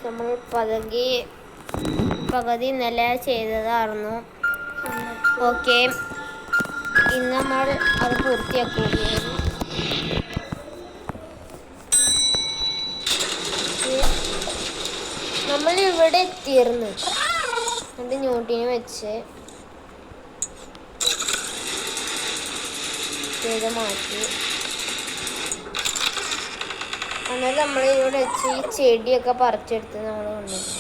നമ്മൾ പകുതി ഇന്നലെ ചെയ്തതായിരുന്നു. ഓക്കെ, ഇന്ന് നമ്മൾ അത് പൂർത്തിയാക്കുകയാണ്. നമ്മൾ ഇവിടെ എത്തിയിരുന്നു. അത് ന്യൂട്ടിനെ വെച്ച് ചെയ്ത് മാറ്റി. എന്നിട്ട് നമ്മൾ ഇവിടെ വെച്ച് ഈ ചെടിയൊക്കെ പറിച്ചെടുത്ത് നമ്മൾ കൊണ്ടുവന്നു.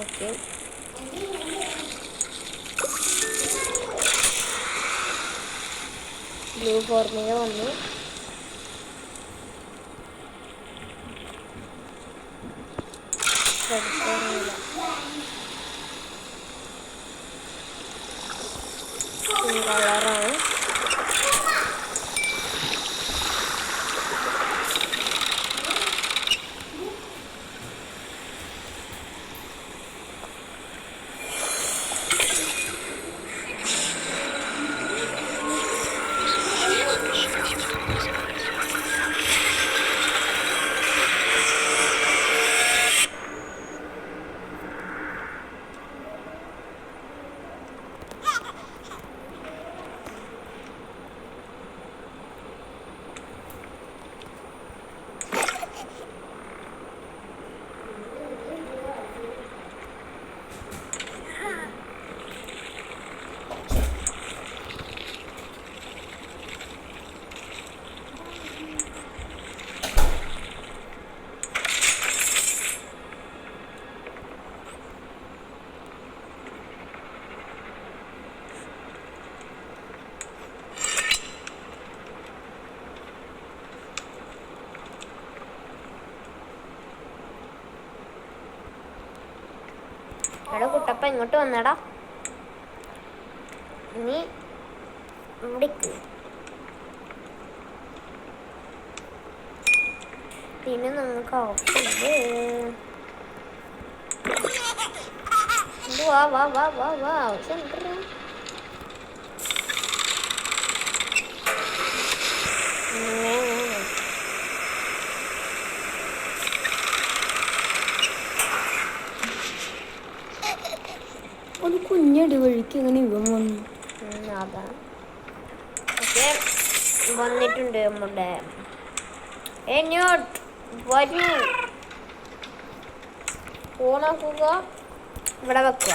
ഓക്കെ, ബ്ലൂ ഫോർമിക വന്നു. കളറാണ്. എടാ കുട്ടപ്പ ഇങ്ങോട്ട് വന്നടാ. നീ ഇവിടേക്ക്. പിന്നെ നമുക്ക് വാ വാ വാ വാ വാ സെൻറ്റർ. ഒരു കുഞ്ഞടി വഴിക്ക് ഇങ്ങനെ ഇവൻ വന്നു. അതാണ്. ഓക്കെ, വന്നിട്ടുണ്ട് നമ്മുടെ. വരൂ, ഫോണാക്കുക, ഇവിടെ വെക്കുക.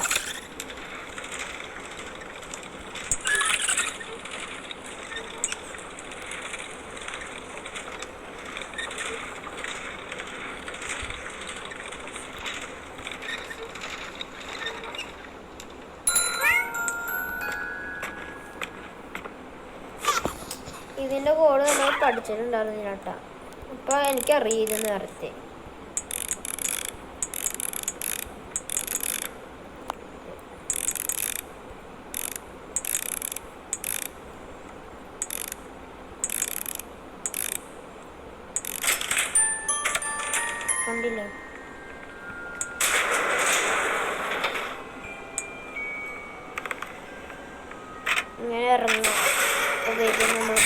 ഇതിൻ്റെ കോഡ് നമ്മൾ പഠിച്ചിട്ടുണ്ടായിരുന്നു ചേട്ടാ. അപ്പോൾ എനിക്കറിയില്ല നേരത്തെ. കണ്ടില്ലേ? ഇങ്ങനെ ഇറങ്ങും. നമ്മൾ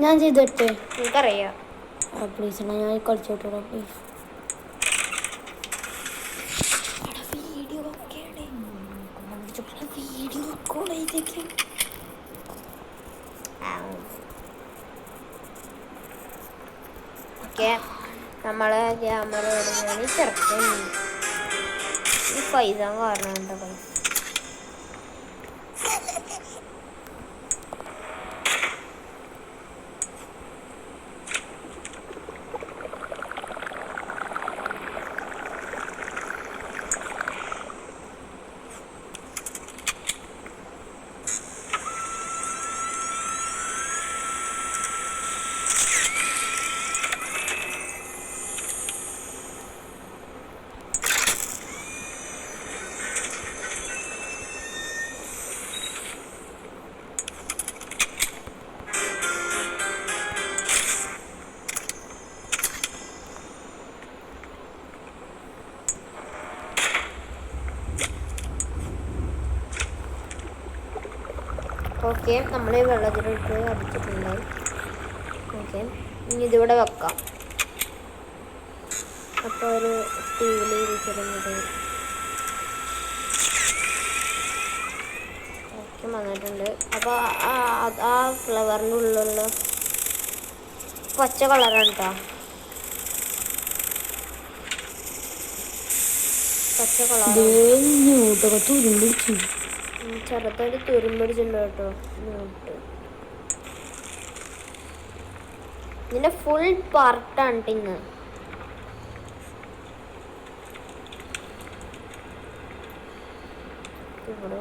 ഞാൻ ചെയ്തിട്ടേ എനിക്കറിയാം. പ്ലീസ് എന്നാ ഞാൻ കളിച്ചോട്ടോ പ്ലീസ്. വീഡിയോ റെക്കോർഡ് ചെയ്തേക്ക്. ഓക്കെ, നമ്മളെ ക്യാമറ എടുക്കുകയാണ്. ചെറുക്കൻ ഈ പൈസ കാരണം എന്താ പൈസ. ഓക്കെ, നമ്മൾ ഈ വെള്ളത്തിലിട്ട് അടിച്ചിട്ടുണ്ട്. ഓക്കെ, ഇനി ഇതിവിടെ വെക്കാം. അപ്പോൾ ഒരു ടീവിൽ ഇരിച്ചിരുന്നത് ഓക്കെ വന്നിട്ടുണ്ട്. അപ്പോൾ ആ ഫ്ലവറിൻ്റെ ഉള്ളിലുള്ള പച്ച കളറാണ് കേട്ടോ. പച്ച കളർ ചെറുതായിട്ട് തുരുമ്പിടിച്ചിട്ടുണ്ട് കേട്ടോ. ഇതിൻ്റെ ഫുൾ പാർട്ടാണ് ഇന്ന്. ഇവിടെ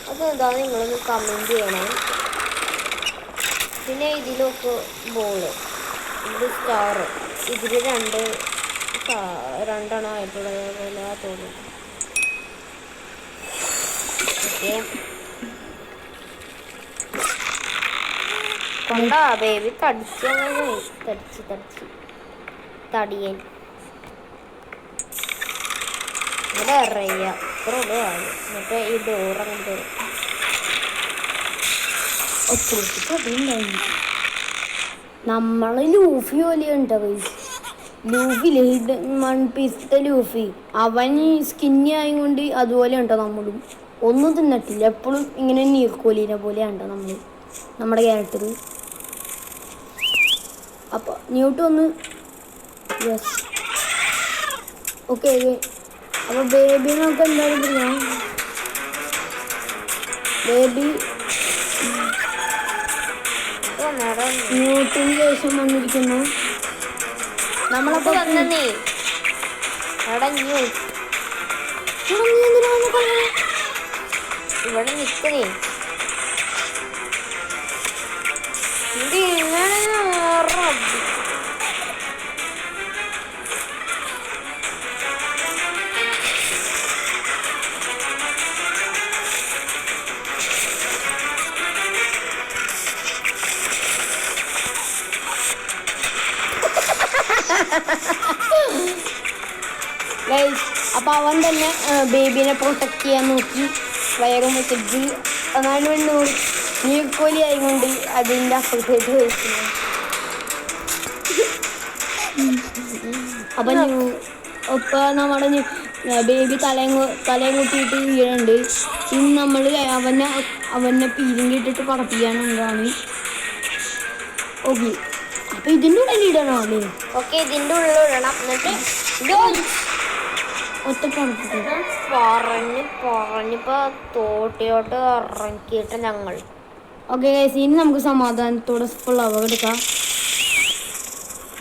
അതെന്താ നിങ്ങളൊന്ന് കമൻറ്റ് ചെയ്യണം. പിന്നെ ഇതിലൊക്കെ ബോള്, ഇത് സ്റ്റാർ, ഇതിൽ രണ്ടെണ്ണം ആയിട്ടുള്ളത് പോലെ തോന്നുന്നു. ഓക്കെ, കൊണ്ടാ ബേബി തടിച്ച് തടിയൻ ഇവിടെ എറിയ ഇത്ര ഉള്ളതാണ്. എന്നിട്ട് ഈ ഡോറങ്ങനെ തരും. നമ്മള് ലൂഫി പോലെയുണ്ടോ ലൂഫില്ലേ, വൺ പീസത്തെ ലൂഫി, അവൻ സ്കിന്നി ആയതുകൊണ്ട് അതുപോലെ ഉണ്ടോ നമ്മളും. ഒന്നും തിന്നിട്ടില്ല, എപ്പോഴും ഇങ്ങനെ നീർക്കോലിനെ പോലെയുണ്ടോ നമ്മുടെ ക്യാരക്ടർ. അപ്പോൾ ന്യൂട്ട് ഒന്ന് യെസ് ഓക്കെ. അപ്പോൾ ബേബി നമുക്ക് എന്തായാലും പറയാം. ബേബി ന്യൂട്ടിന് ശേഷം വന്നിരിക്കുന്നു. നമ്മളപ്പോൾ ഇവിടെ നിൽക്കുന്നേ അപ്പൊ അവൻ തന്നെ ബേബിനെ പ്രൊട്ടക്ട് ചെയ്യാൻ നോക്കി വയറും വെച്ചിട്ട് എന്നാലും നീർക്കോലി ആയതുകൊണ്ട് അതിൻ്റെ അപ്പുറത്തേക്ക് വയ്ക്കുന്നു. അപ്പൊ ഇപ്പൊ നമ്മുടെ ബേബി തലയും കൂട്ടിയിട്ട് വീഴുന്നുണ്ട്. ഇനി നമ്മൾ അവനെ പീരിങ്ങിട്ടിട്ട് പറപ്പിക്കാനുള്ളതാണ്. ഓക്കെ, അപ്പൊ ഇതിൻ്റെ ഉള്ളിൽ ഇടണോ അല്ലേ? ഓക്കെ, ഇതിൻ്റെ ഉള്ളിൽ ഇടണം. എന്നിട്ട് പറഞ്ഞിപ്പോ തോട്ടിലോട്ട് ഇറക്കിയിട്ട് ഞങ്ങൾ. ഓക്കെ ഗൈസ്, ഇനി നമുക്ക് സമാധാനത്തോടെ ഫ്ലവർ എടുക്കാം.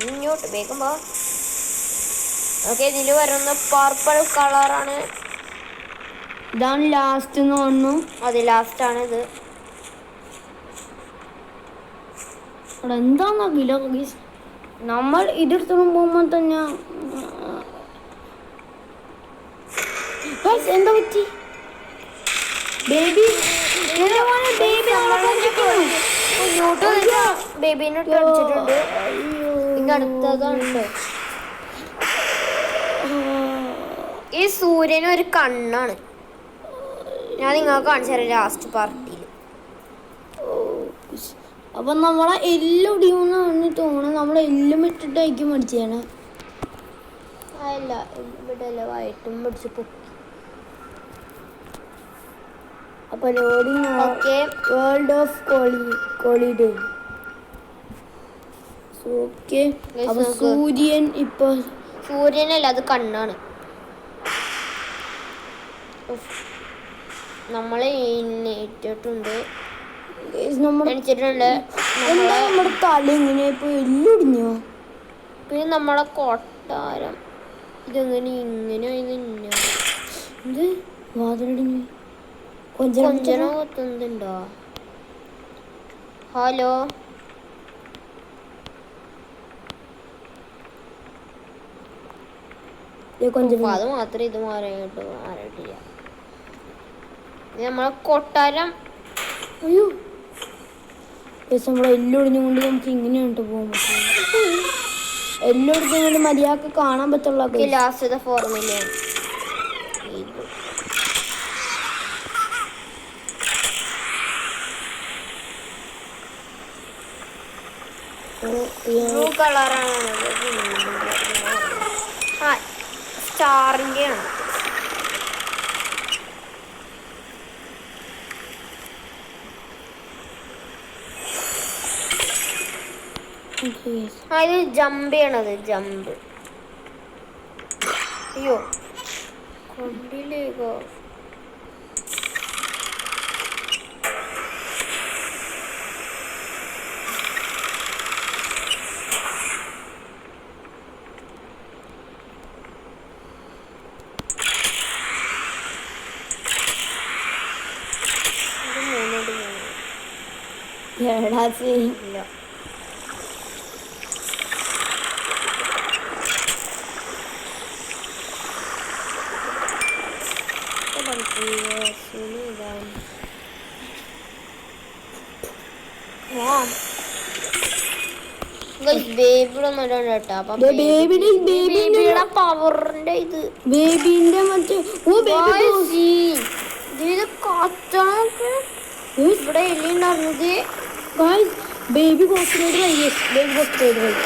ഇങ്ങോട്ട് വേഗം പോ. ഓക്കെ, ഇതിൽ വരുന്ന പർപ്പിൾ കളറാണ്. ഇതാണ് ലാസ്റ്റ് എന്ന് തോന്നുന്നു. അതെ, ലാസ്റ്റ് ആണ് ഇത്. അവിടെ എന്താണെന്നറിയില്ല ഗൈസ്. നമ്മൾ ഇതെടുത്തു പോകുമ്പോൾ തന്നെ എന്താ പറ്റി? ബേബി ബേബീനെ അടിച്ചിട്ടുണ്ട്. ഇനി അടുത്തതാണ്. ഈ സൂര്യന് ഒരു കണ്ണാണ്. ഞാൻ നിങ്ങൾക്ക് കാണിച്ചു തരാം ലാസ്റ്റ് പാർട്ടിയിൽ. അപ്പം നമ്മളെ എല്ലാം ഒടിയുമെന്നാണ് തോന്നുന്നത്. നമ്മളെല്ലാം ഇട്ടിട്ടായിരിക്കും പഠിച്ചാണ്. അല്ല, ഇവിടെ അല്ല, വയറ്റും പിടിച്ച് പൊക്കി. അപ്പൊ ലോഡിങ് വേൾഡ് ഓഫ് കോളിഡേ. ഓക്കെ, അപ്പൊ സൂര്യൻ ഇപ്പൊ സൂര്യനല്ല, അത് കണ്ണാണ്. നമ്മളെ ഇട്ടിട്ടുണ്ട്, എണിച്ചിട്ടുണ്ട്. നമ്മുടെ തല എങ്ങനെ ഇപ്പൊ എല്ലൊടിഞ്ഞോ? പിന്നെ നമ്മളെ കൊട്ടാരം ഇതെങ്ങനെ ഇങ്ങനെ ഇത് വാതിലടിഞ്ഞു. കൊഞ്ചനോ കൊത്തുന്നുണ്ടോ? ഹലോ, അത് മാത്രമേ ഇത് മാറിയിട്ടില്ല. നമ്മളെ കൊട്ടാരം. അയ്യോ, നമ്മളെ എല്ലൊടിഞ്ഞുകൊണ്ട് നമുക്ക് ഇങ്ങനെയാണ് പോകാൻ പറ്റും. എല്ലായിടത്തും കൊണ്ട് മര്യാദക്ക് കാണാൻ പറ്റുള്ള ലാസ്റ്റ് 4 മില്യൺ. ബ്ലൂ കളറാണ്. ആ സ്റ്റാറിൻ്റെ ആണ്. ഇത് ജമ്പ് ചെയ്യണത്. ജമ്പ്. അയ്യോ കൊണ്ടില്ലേക്കോ. ഇല്ല. ബേബിയുടെ പവറിന്റെ ഇത് ബേബിന്റെ മറ്റേ ഇവിടെ എലി ഉണ്ടായിരുന്നത്. ബേബി ഗോസ്റ്റ് റൈഡർ ആയി. ബേബി ഗോസ്റ്റ് റൈഡർ ആയി.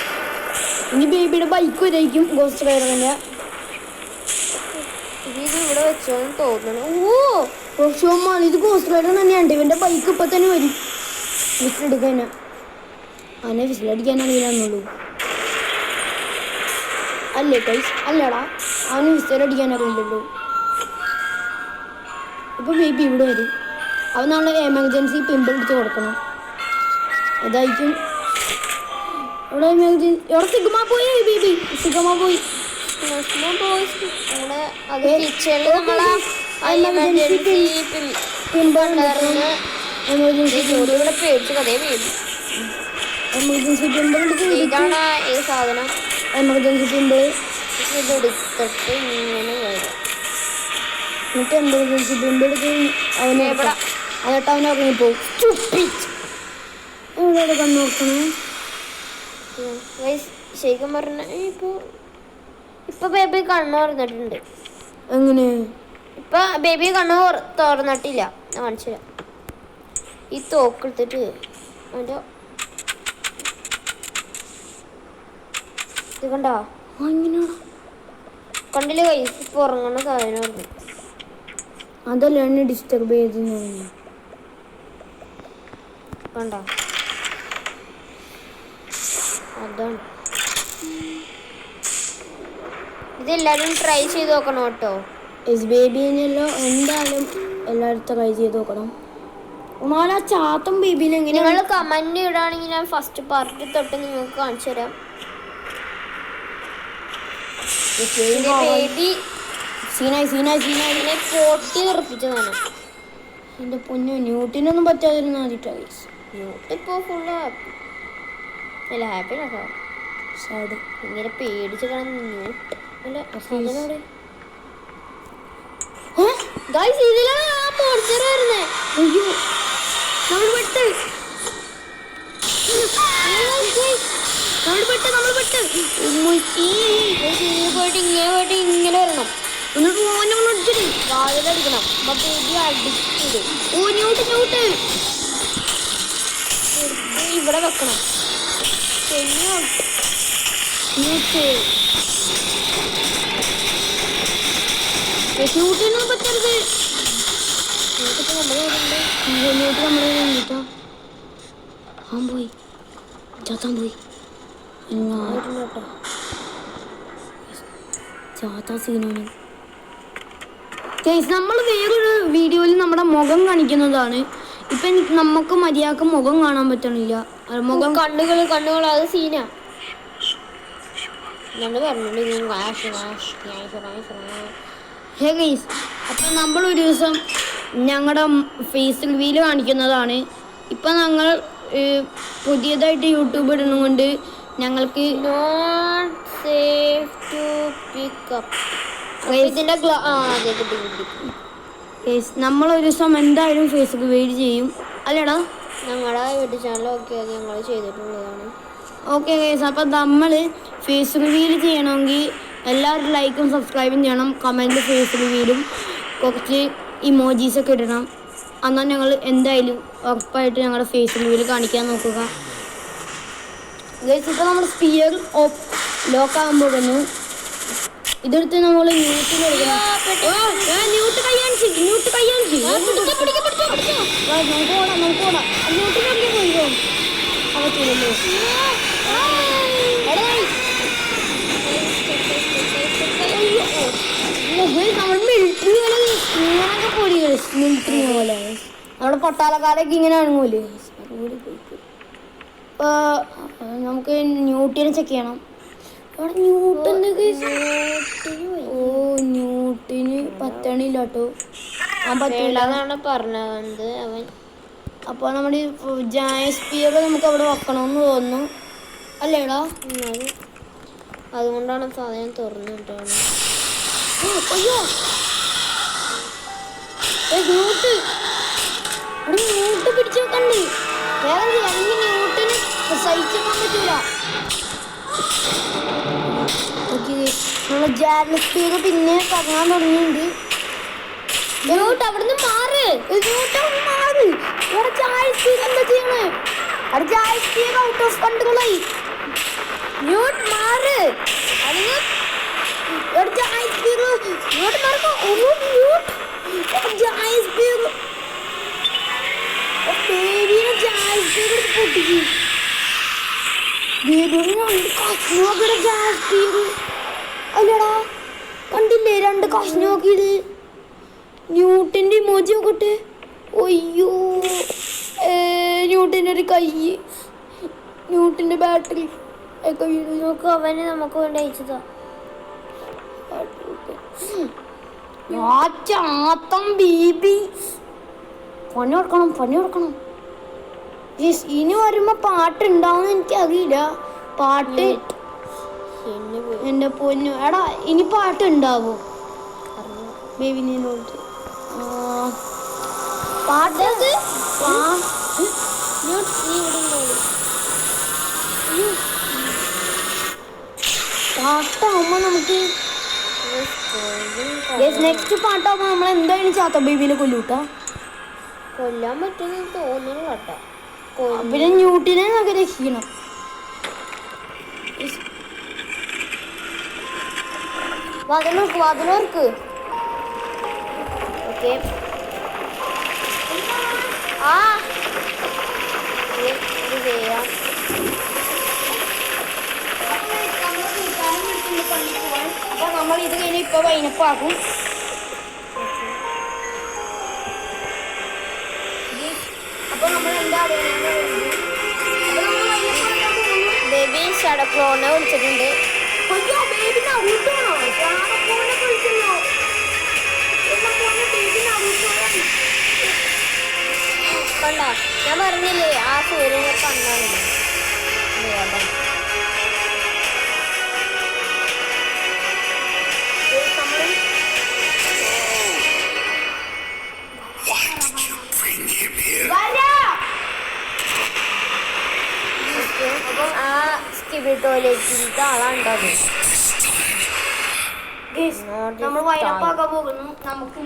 ഇനി ബേബിയുടെ ബൈക്ക് വരായിരിക്കും ഗോസ്റ്റ് റൈഡറിന്റെ. ഇത് ഇവിടെ വെച്ചോന്ന് തോന്നുന്നു. ഇത് ഗോസ്റ്റ് റൈഡർ തന്നെയാണ്. ഇവന്റെ ബൈക്ക് ഇപ്പൊ തന്നെ വരും. വിസിലെടുക്കാനാ അവനെ വിസിലടിക്കാനാണ് ഇതിനുള്ളൂ. അല്ലേ കൈസ്? അല്ലടാ, അവന് വിസിലടിക്കാൻ അറിയില്ലല്ലോ. ഇപ്പൊ ബേബി ഇവിടെ വരും. അവൻ നാളെ എമർജൻസി പിമ്പിൾ എടുത്ത് കൊടുക്കണം. അതായിരിക്കും ഇവിടെ എമർജൻസി. ഇവിടെ സിഗ്മ പോയി. ബേബി സിഗ്മ പോയി. എമർജൻസി പിമ്പിൾ ഇതാണ് ഈ സാധനം. എമർജൻസി പിമ്പിൾ ഇതെടുത്തിട്ട് ഇങ്ങനെ വരും. എന്നിട്ട് എമർജൻസി പിമ്പിൾ അവനെ എന്നിട്ട് അവൻ ഇറങ്ങിപ്പോവും. എവിടെ കണ്ണു നോക്കണേ? ശരിക്കും പറഞ്ഞ ഇപ്പൊ ബേബി കണ്ണു തുറന്നിട്ടുണ്ട്. എങ്ങനെ? ഇപ്പൊ ബേബി കണ്ണു തുറന്നിട്ടില്ല. ഞാൻ കാണിച്ചില്ല. ഈ തോക്കെടുത്തിട്ട് അവൻ്റെ ഇത് കണ്ടോ? കണ്ടില്ല കൈ ഇപ്പൊ ഉറങ്ങണ സാധനം. അതല്ല എന്നെ ഡിസ്റ്റർബ് ചെയ്ത് കണ്ടോ? അതാണ്. ഇതെല്ലാരും ട്രൈ ചെയ്ത് നോക്കണം കേട്ടോ. ബേബിനെല്ലോ എന്തായാലും എല്ലാവരും ട്രൈ ചെയ്ത് നോക്കണം. ആ ചാത്തം ബേബിനെ എങ്ങനെ? നിങ്ങൾ കമന്റ് ഇടാണെങ്കിൽ ഞാൻ ഫസ്റ്റ് പാർട്ട് തൊട്ട് നിങ്ങൾക്ക് കാണിച്ചു തരാം. ബേബി പൊട്ടി തെറിപ്പിച്ചതാണ്. എന്റെ പൊന്നു ന്യൂട്ടിനൊന്നും പറ്റാതിരുന്ന ന്യൂട്ട് ഇപ്പൊ ഫുള്ള് അല്ല ഹാപ്പി സാഡ്. ഇങ്ങനെ പേടിച്ച് കാണുന്ന ന്യൂട്ട് അല്ല സാധനോടെ ഇതിലാണ് ആ മോൺസ്റ്റർ വരുന്നേ. അയ്യോ നമ്മൾ പെട്ട് പോയിട്ട് ഇങ്ങനെ വരണം. വാതിലടിക്കണം. ബേബി അടിച്ചത് ഇവിടെ വെക്കണം. ൂട്ടിനൊന്നും പറ്റരുത്. പോയി ചാത്താൻ പോയി. ചാത്താ സീനാണ്. നമ്മൾ വേറൊരു വീഡിയോയിൽ നമ്മുടെ മുഖം കാണിക്കുന്നതാണ്. ഇപ്പൊ നമുക്ക് മര്യാദക്ക് മുഖം കാണാൻ പറ്റണില്ല. മുഖം കണ്ണുകൾ അത് സീനാ. അപ്പം നമ്മൾ ഒരു ദിവസം ഞങ്ങളുടെ ഫേസ് റിവീൽ കാണിക്കുന്നതാണ്. ഇപ്പം ഞങ്ങൾ പുതിയതായിട്ട് യൂട്യൂബ് ഇടുന്നതുകൊണ്ട് ഞങ്ങൾക്ക് നമ്മൾ ഒരു ദിവസം എന്തായാലും ഫേസ് റിവീൽ ചെയ്യും. അല്ലടാ ഞങ്ങളുടെ യൂട്യൂബ് ചാനൽ ഒക്കെ ഞങ്ങൾ ചെയ്തിട്ടുള്ളതാണ്. ഓക്കെ ഗൈസ്, അപ്പം നമ്മൾ ഫേസ് റിവീൽ ചെയ്യണമെങ്കിൽ എല്ലാവരും ലൈക്കും സബ്സ്ക്രൈബും ചെയ്യണം. കമൻറ്റ് ഫേസ് റിവീലും കുറച്ച് ഇമോജീസൊക്കെ ഇടണം. എന്നാൽ ഞങ്ങൾ എന്തായാലും ഉറപ്പായിട്ട് ഞങ്ങളുടെ ഫേസ് റിവീൽ കാണിക്കാൻ നോക്കുക. ഗൈസ്, ഇപ്പോൾ നമ്മുടെ സ്പിയർ ലോക്കാകാൻ പോകുന്നു. ഇതെടുത്ത് നമ്മൾ ന്യൂട്ടിന് എടുക്കണം. ന്യൂട്ട് കയ്യാണിച്ച് നമുക്ക് ഓടാം ന്യൂട്ടിന് പോയിക്കോ. അവത്തില്ലല്ലോ നമ്മൾ മിലിറ്ററി പോലെ ഇങ്ങനൊക്കെ പൊടി മിലിറ്ററി പോലെ നമ്മുടെ പട്ടാളക്കാരൊക്കെ ഇങ്ങനെ അണങ്ങൂലേ. ഇപ്പൊ നമുക്ക് ന്യൂട്ടിനെ ചെക്ക് ചെയ്യണം. അവിടെ ന്യൂട്ടിന് പറ്റണില്ല കേട്ടോ. പറ്റില്ലാന്നാണ് പറഞ്ഞത് അവൻ. അപ്പോൾ നമ്മുടെ ജായസ്പിയർ നമുക്ക് അവിടെ വെക്കണമെന്ന് തോന്നുന്നു അല്ലേടാ. അതുകൊണ്ടാണ് സാധനം തുറന്നിട്ടാണ്. അയ്യോ ന്യൂട്ട് പിടിച്ചു വെക്കണ്ട്. അല്ലെങ്കിൽ ന്യൂട്ടിന് സഹിക്കാൻ പറ്റൂല. നമ്മളെ ജാസ്പിയർ പിന്നെ കറങ്ങാൻ തുടങ്ങിയിട്ടുണ്ട്. അവിടുന്ന് മാറ്. ഇവിടെ ജാസ്പിയർ എന്താ ചെയ്യണേ? അവിടെ ജാസ്പിയർ ഔട്ട് ഓഫ് കൺട്രോളായി. ന്യൂട്ട് മാറ്. അല്ലടാ കണ്ടില്ലേ 2 കാശ് നോക്കിയത്. ന്യൂട്ടിന്റെ ഇമോജി നോക്കട്ടെ. ഒയ്യോ ന്യൂട്ടിന്റെ ഒരു കൈ, ന്യൂട്ടിന്റെ ബാറ്ററി ഒക്കെ വീട് നോക്കുക. അവന് നമുക്ക് വേണ്ടി അയച്ചതാ. പണി കൊടുക്കണം. ഇനി വരുമ്പോ പാട്ടുണ്ടാവും എനിക്കറിയില്ല. പാട്ട് എന്റെ പൊന്നു എടാ ഇനി പാട്ട് ഉണ്ടാവോ ബേബിനോട്ട്? പാട്ടത് പാട്ടാവുമ്പോ നമുക്ക് നെക്സ്റ്റ് പാട്ടാവുമ്പോ നമ്മൾ എന്തായാലും ചാത്ത ബേബിനെ കൊല്ലൂട്ടാ. കൊല്ലാൻ പറ്റുമെന്ന് തോന്നുന്നു കേട്ടോ. പിന്നെ ന്യൂട്ടിനെ നമുക്ക് രക്ഷിക്കണം. വാതിലോർക്ക് ഓക്കെ. ഇത് ചെയ്യാം. അപ്പൊ നമ്മൾ ഇത് കഴിഞ്ഞ് ഇപ്പൊ വൈനപ്പാക്കും. അപ്പൊ നമ്മൾ എന്താ ബേബി ഷഡക്ലോനെ വിളിച്ചിട്ടുണ്ട്. കണ്ട ഞാൻ പറഞ്ഞില്ലേ ആ സൂര്യനെ കണ്ണാണ്. അപ്പം ആ സ്കിബിട്ടോയിലേക്ക് ആളാണ്ടത്. നമ്മൾ വൈനപ്പാക്കാൻ പോകുന്നു. നമുക്ക്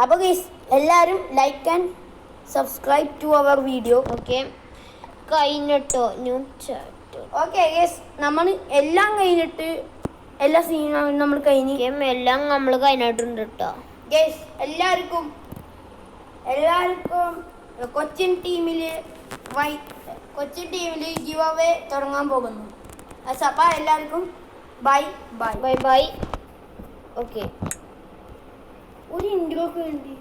അപ്പൊ ഗൈസ് എല്ലാരും like and subscribe to our video. Okay കഴിഞ്ഞിട്ടോ ന്യൂസ്. ഓക്കെ ഗൈസ് നമ്മൾ എല്ലാം കഴിഞ്ഞിട്ട് എല്ലാ സീനും നമ്മൾ കഴിഞ്ഞ് എല്ലാം നമ്മൾ കഴിഞ്ഞിട്ടുണ്ട് കേട്ടോ. ഗൈസ് എല്ലാവർക്കും കൊച്ചിൻ ടീമിൽ ഗിവ് അവേ തുടങ്ങാൻ പോകുന്നു. അപ്പോൾ എല്ലാവർക്കും ബൈ. ഓക്കെ ഒരു ഇൻട്രോക്ക് വേണ്ടി